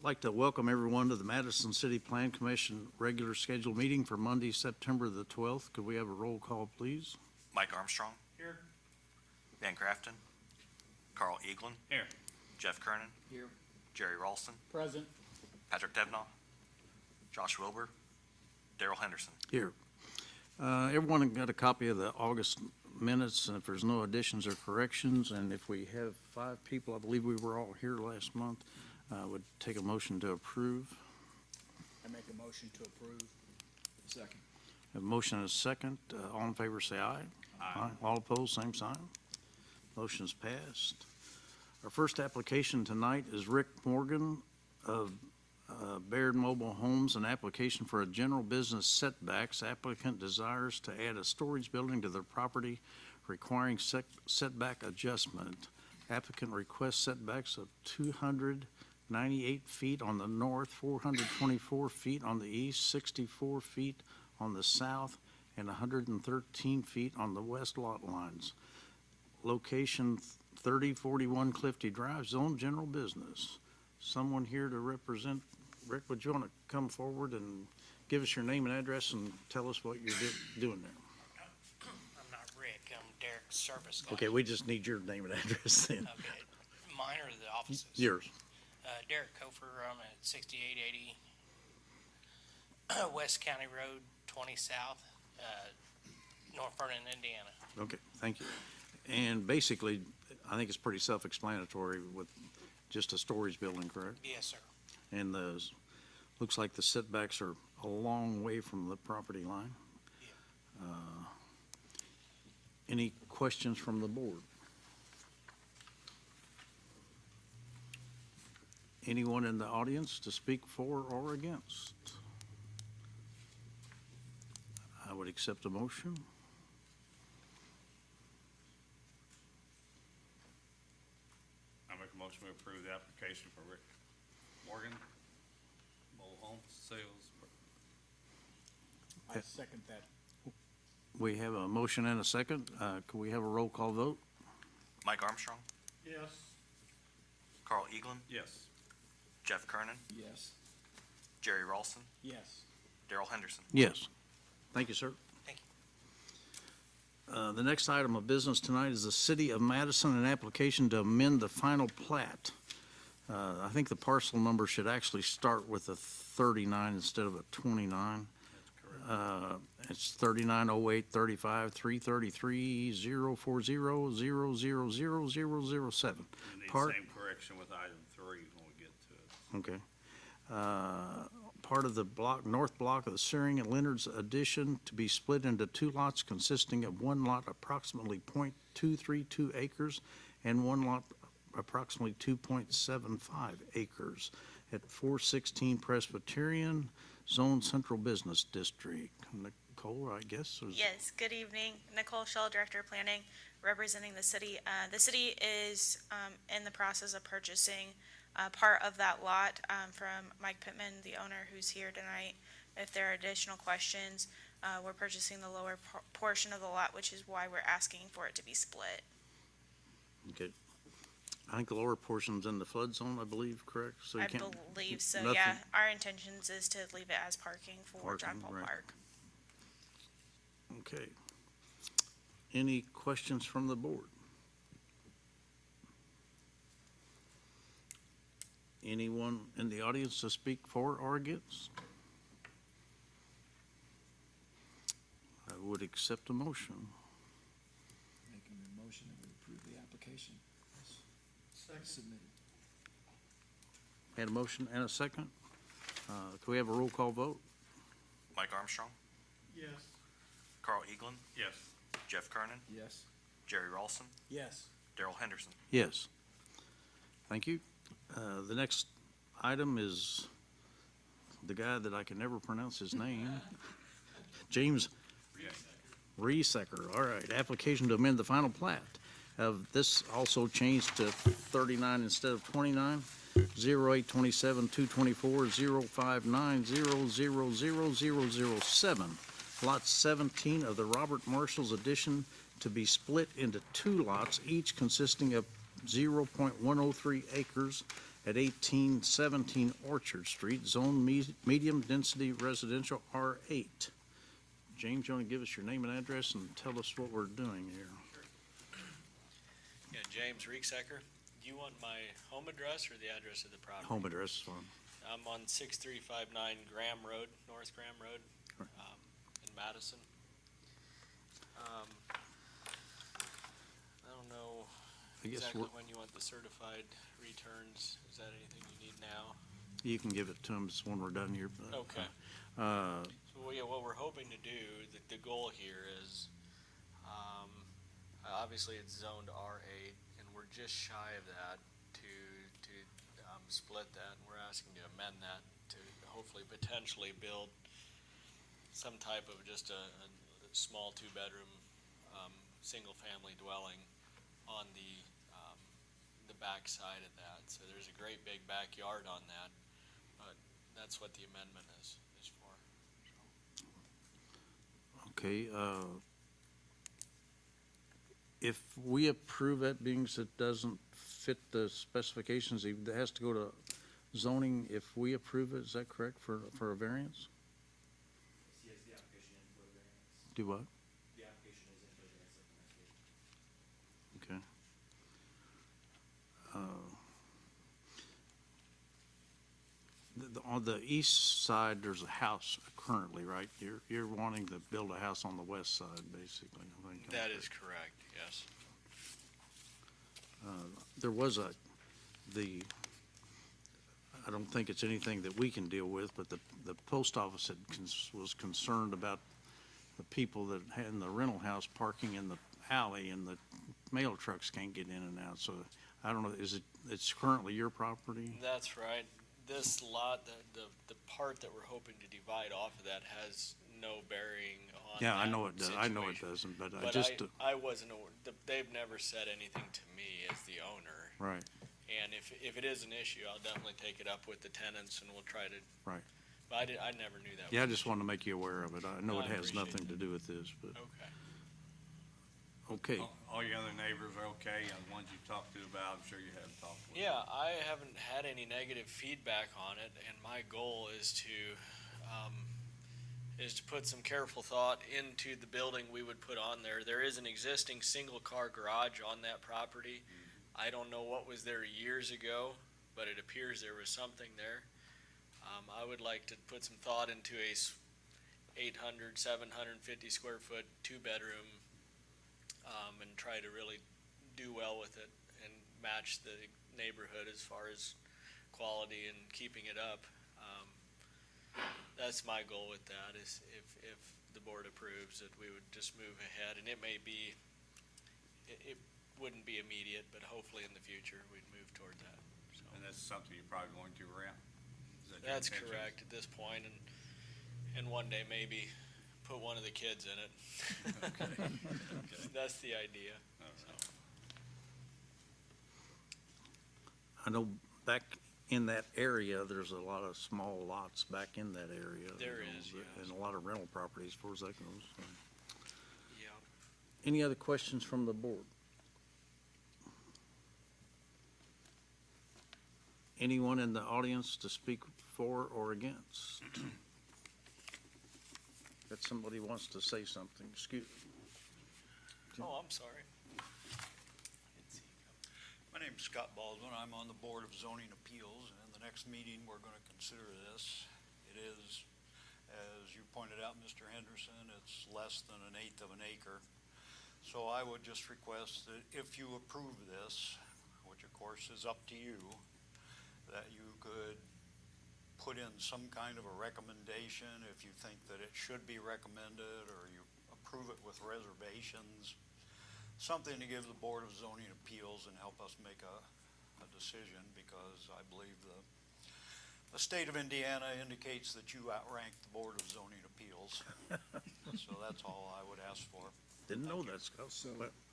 I'd like to welcome everyone to the Madison City Plan Commission regular scheduled meeting for Monday, September the 12th. Could we have a roll call, please? Mike Armstrong. Here. Van Crafton. Carl Eaglin. Here. Jeff Kernan. Here. Jerry Ralston. Present. Patrick Devnaugh. Josh Wilbur. Daryl Henderson. Here. Everyone got a copy of the August minutes, and if there's no additions or corrections, and if we have 5 people, I believe we were all here last month, would take a motion to approve. I make a motion to approve. Second. A motion and a second. All in favor say aye. Aye. All opposed, same sign. Motion's passed. Our first application tonight is Rick Morgan of Baird Mobile Homes, an application for a general business setbacks. Applicant desires to add a storage building to their property requiring setback adjustment. Applicant requests setbacks of 298 feet on the north, 424 feet on the east, 64 feet on the south, and 113 feet on the west lot lines. Location 3041 Clifty Drive, zone general business. Someone here to represent. Rick, would you want to come forward and give us your name and address and tell us what you're doing there? I'm not Rick, I'm Derek's service guy. Okay, we just need your name and address then. Okay, mine or the offices? Yours. Derek Kofer, I'm at 6880 West County Road 20 South, North Vernon, Indiana. Okay, thank you. And basically, I think it's pretty self-explanatory with just a storage building, correct? Yes, sir. And looks like the setbacks are a long way from the property line. Yeah. Any questions from the board? Anyone in the audience to speak for or against? I would accept a motion. I make a motion to approve the application for Rick Morgan, mobile home sales. I second that. We have a motion and a second. Could we have a roll call vote? Mike Armstrong. Yes. Carl Eaglin. Yes. Jeff Kernan. Yes. Jerry Ralston. Yes. Daryl Henderson. Yes. Thank you, sir. Thank you. The next item of business tonight is the City of Madison, an application to amend the final plat. I think the parcel number should actually start with a 39 instead of a 29. It's 390835 333 040 000 007. We need Part- same correction with item 3 when we get to it. Okay. Part of the north block of the Searing and Leonard's addition to be split into 2 lots consisting of 1 lot approximately .232 acres and 1 lot approximately 2.75 acres at 416 Presbyterian, Zone Central Business District. Nicole, I guess? Yes, good evening. Nicole Schell, Director of Planning, representing the city. The city is in the process of purchasing part of that lot from Mike Pittman, the owner who's here tonight. If there are additional questions, we're purchasing the lower portion of the lot, which is why we're asking for it to be split. Okay. I think the lower portion's in the flood zone, I believe, correct? So you I can't, believe so, nothing- yeah. Our intentions is to leave it as parking for John Parking, Paul right. Park. Okay. Any questions from the board? Anyone in the audience to speak for or against? I would accept a motion. Making a motion that we approve the application. Submitted. Had a motion and a second. Can we have a roll call vote? Mike Armstrong. Yes. Carl Eaglin. Yes. Jeff Kernan. Yes. Jerry Ralston. Yes. Daryl Henderson. Yes. Thank you. The next item is the guy that I can never pronounce his name. James Resecker. All right. Application to amend the final plat of this also changed to 39 instead of 29. 0827 224 059 000 Lot 17 of the Robert Marshall's addition to be split into 2 lots, each consisting of 0.103 acres at 1817 Orchard Street, zone medium-density residential R8. James, you want to give us your name and address and tell us what we're doing here? Yeah, James Reeksecker. Do you want my home address or the address of the property? Home address is fine. I'm on 6359 Graham Road, North Graham Road, Right. in Madison. I don't know I guess exactly when you want the certified returns. Is that anything you need now? you can give it to them when we're done here. Okay. Uh, So, yeah, what we're hoping to do, the goal here is, obviously it's zoned R8, and we're just shy of that to split that, and we're asking to amend that to hopefully potentially build some type of just a small two-bedroom, single-family dwelling on the back side of that. So there's a great big backyard on that, but that's what the amendment is for. Okay, if we approve it, being that it doesn't fit the specifications, it has to go to zoning if we approve it, is that correct, for a variance? Yes, the application in for the variance. Do what? The application is in for the variance at the next meeting. Okay. On the east side, there's a house currently, right? You're wanting to build a house on the west side, basically, I think. That is correct, yes. There was I don't think it's anything that we can deal with, but the post office was concerned about the people that had in the rental house parking in the alley, and the mail trucks can't get in and out, so I don't know, it's currently your property? That's right. This lot, the part that we're hoping to divide off of that has no bearing on Yeah, I that know it does, I know it situation. doesn't, but I But just, I wasn't aware, they've never said anything to me as the owner. right, And if it is an issue, I'll definitely take it up with the tenants and we'll try to. Right. But I never knew that. yeah, I was just an wanted to make you aware of it, I know No, it I has appreciate nothing to that. do with this, but, issue. Okay. okay. All your other neighbors are okay, and the ones you talked to about, I'm sure you haven't talked with. Yeah, I haven't had any negative feedback on it, and my goal is to put some careful thought into the building we would put on there. There is an existing single-car garage on that property. I don't know what was there years ago, but it appears there was something there. I would like to put some thought into a 800, 750 square foot, two-bedroom, and try to really do well with it and match the neighborhood as far as quality and keeping it up. That's my goal with that, is if the board approves that we would just move ahead, and it may be, it wouldn't be immediate, but hopefully in the future we'd move toward that. So And that's something you're probably going to rent? Is that your that's intention? correct at this point, and one day maybe put one of the kids in it. That's the idea. All So. right. I know back in that area, there's a lot of small lots back in that area. There you know, is, yes. And a lot of rental properties, as far as that goes. So. Yeah. Any other questions from the board? Anyone in the audience to speak for or against? Got somebody who wants to say something, excuse me. Oh, I'm sorry. My name's Scott Baldwin. I'm on the Board of Zoning Appeals, and in the next meeting, we're going to consider this. It is, as you pointed out, Mr. Henderson, it's less than an eighth of an acre. So I would just request that if you approve this, which of course is up to you, that you could put in some kind of a recommendation if you think that it should be recommended, or you approve it with reservations, something to give the Board of Zoning Appeals and help us make a decision, because I believe the state of Indiana indicates that you outrank the Board of Zoning Appeals. So that's all I would ask for. Didn't know that, Scott.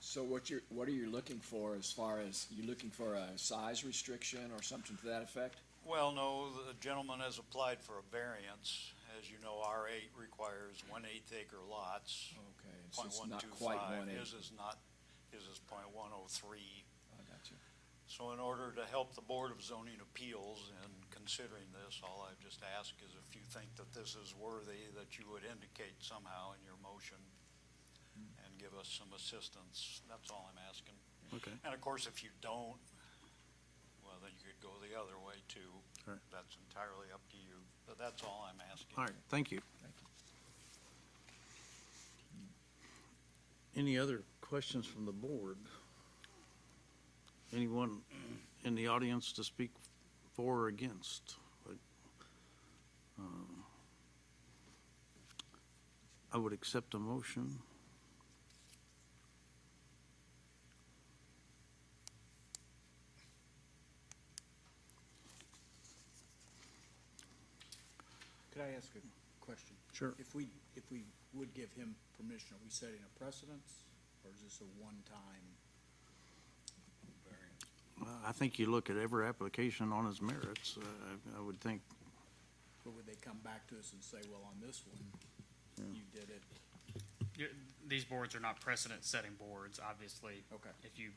So what are you looking for, as far as, you looking for a size restriction or something to that effect? Well, no, the gentleman has applied for a variance. As you know, R8 requires 1/8 acre lots, Okay, so it's not quite 0.125. 1/8. His is not, his is .103. I got you. So in order to help the Board of Zoning Appeals in considering this, all I just ask is if you think that this is worthy, that you would indicate somehow in your motion and give us some assistance. That's all I'm asking. Okay. And of course, if you don't, well, then you could go the other way too. All right. That's entirely up to you, but that's all I'm asking. All right, thank you. Thank you. Any other questions from the board? Anyone in the audience to speak for or against? I would accept a motion. Could I ask a question? Sure. If we would give him permission, are we setting a precedence, or is this a one-time? I think you look at every application on its merits. I would think, Or would they come back to us and say, well, on this one, you did it? These boards are not precedent-setting boards, obviously. Okay. If you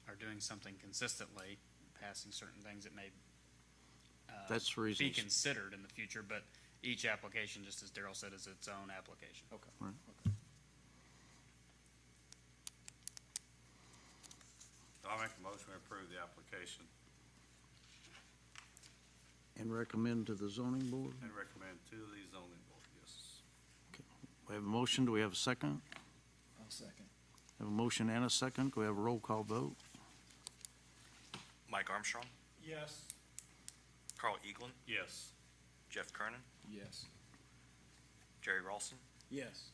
are doing something consistently, passing certain things, it may that's the be reason. considered in the future, but each application, just as Daryl said, is its own application. Okay. Right. Okay. I'll make a motion to approve the application And recommend to the zoning board. and recommend to the zoning board, yes. We have a motion. Do we have a second? I'll second. Have a motion and a second. Do we have a roll call vote? Mike Armstrong, Yes. Carl Eaglin, Yes. Jeff Kernan, Yes. Jerry Ralston, Yes.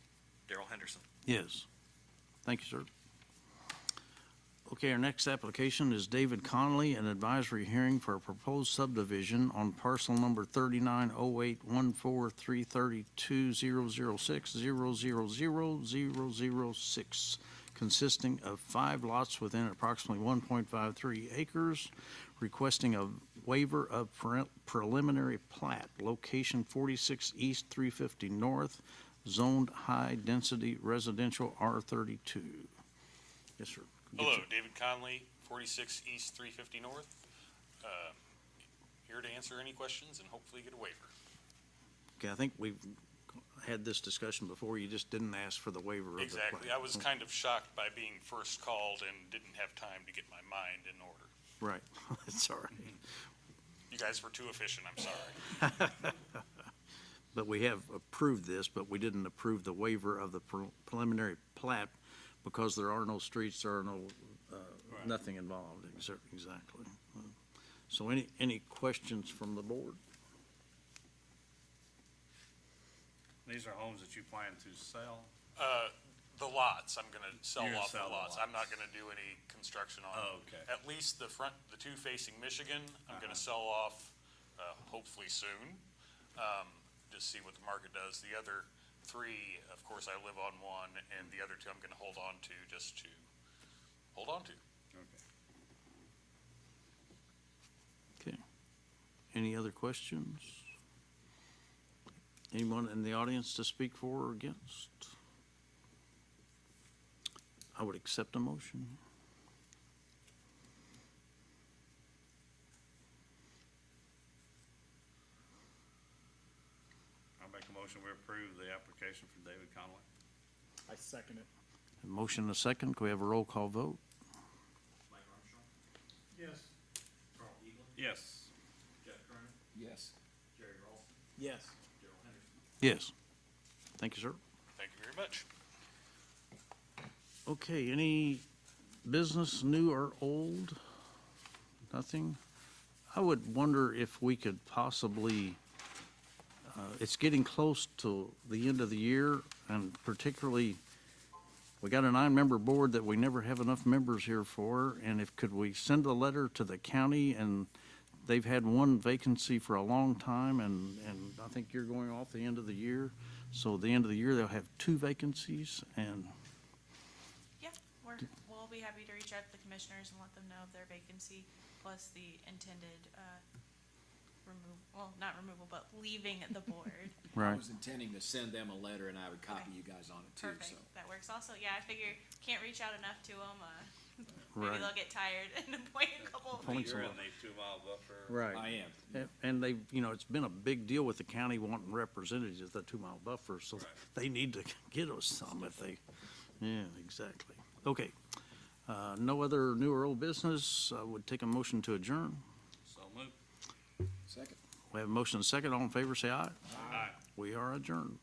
Daryl Henderson. Yes. Thank you, sir. Okay, our next application is David Connolly, an advisory hearing for a proposed subdivision on parcel number 390814332006000006, consisting of 5 lots within approximately 1.53 acres, requesting a waiver of preliminary plat, location 46 East 350 North, zoned high-density residential R32. Yes, sir. Hello, David Conley, 46 East 350 North. Here to answer any questions and hopefully get a waiver. Okay, I think we've had this discussion before. You just didn't ask for the waiver of the Exactly. plat. I was kind of shocked by being first called and didn't have time to get my mind in order. Right. It's all right. You guys were too efficient, I'm sorry. But we have approved this, but we didn't approve the waiver of the preliminary plat because there are no streets, there are no, nothing involved. Exactly. So any questions from the board? These are homes that you plan to sell? The lots, I'm gonna sell You're gonna off the sell the lots. I'm not lots. gonna do any construction on Oh, okay. at least the two facing Michigan. I'm gonna sell off, hopefully soon. Just see what the market does. The other 3, of course, I live on one, and the other 2 I'm gonna hold on to just to hold on to. Okay. Okay. Any other questions? Anyone in the audience to speak for or against? I would accept a motion. I'll make a motion we approve the application from David Conley. I second it. A motion and a second. Can we have a roll call vote? Mike Armstrong, Yes. Carl Eaglin, Yes. Jeff Kernan, Yes. Jerry Ralston, Yes. Daryl Henderson. Yes. Thank you, sir. Thank you very much. Okay, any business, new or old? Nothing? I would wonder if we could possibly, it's getting close to the end of the year, and particularly, we got a 9-member board that we never have enough members here for, and could we send a letter to the county, and they've had 1 vacancy for a long time, and I think you're going off the end of the year, so at the end of the year, they'll have 2 vacancies, and Yeah, we'll be happy to reach out to the commissioners and let them know of their vacancy, plus the intended, not removal, but leaving the board. I right. was intending to send them a letter and I would copy Okay. you guys on it too, Perfect, so. that works also. Yeah, I figure, can't reach out enough to them, maybe Right. they'll get tired and appoint a couple of Appoint people. You're in the 2-mile buffer. Right. I am. And they, it's been a big deal with the county wanting representatives at that 2-mile buffer, so they need to get us some if they, yeah, exactly. Okay. No other new or old business. I would take a motion to adjourn. So moved. Second. We have a motion and a second. All in favor, say aye. Aye. We are adjourned.